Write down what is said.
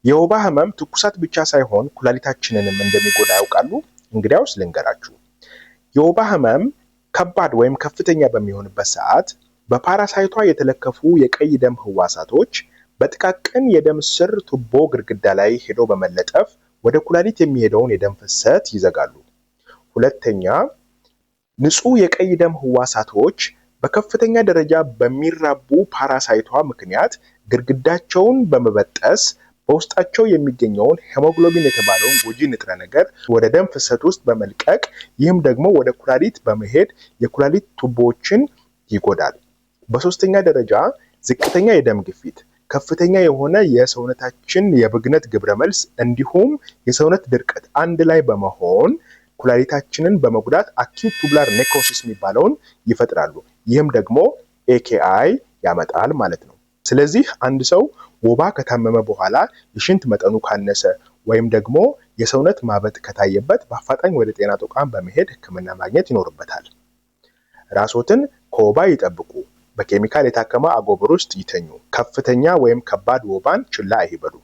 የወባ ህመም ትኩሳት ብቻ ሳይሆን ኩላሊታችንንም እንደሚጎዳ ያውቃሉ? እንግዲያውስ ልንገራችሁ። የወባ ህመም ከባድ ወይም ከፍተኛ በሚሆንበት ሰዓት በፓራሳይቷ የተለከፉ የቀይ ደም ህዋሳቶች በጥቃቅን የደም ስር ቱቦ ግድግዳ ላይ ሄዶ በመለጠፍ ወደ ኩላሊት የሚሄደውን የደም ፍሰት ይዘጋሉ። ሁለተኛ፣ ንጹህ የቀይ ደም ህዋሳቶች በከፍተኛ ደረጃ በሚራቡ ፓራሳይቷ ምክንያት ግድግዳቸውን በመበጠስ በውስጣቸው የሚገኘውን ሄሞግሎቢን የተባለውን ጎጂ ንጥረ ነገር ወደ ደም ፍሰት ውስጥ በመልቀቅ ይህም ደግሞ ወደ ኩላሊት በመሄድ የኩላሊት ቱቦዎችን ይጎዳል። በሶስተኛ ደረጃ ዝቅተኛ የደም ግፊት፣ ከፍተኛ የሆነ የሰውነታችን የብግነት ግብረ መልስ እንዲሁም የሰውነት ድርቀት አንድ ላይ በመሆን ኩላሊታችንን በመጉዳት አኪዩት ቱቡላር ኔክሮሲስ የሚባለውን ይፈጥራሉ። ይህም ደግሞ ኤኬአይ ያመጣል ማለት ነው። ስለዚህ አንድ ሰው ወባ ከታመመ በኋላ የሽንት መጠኑ ካነሰ ወይም ደግሞ የሰውነት ማበጥ ከታየበት በአፋጣኝ ወደ ጤና ተቋም በመሄድ ሕክምና ማግኘት ይኖርበታል። ራስዎትን ከወባ ይጠብቁ። በኬሚካል የታከመ አጎበር ውስጥ ይተኙ። ከፍተኛ ወይም ከባድ ወባን ችላ አይበሉ።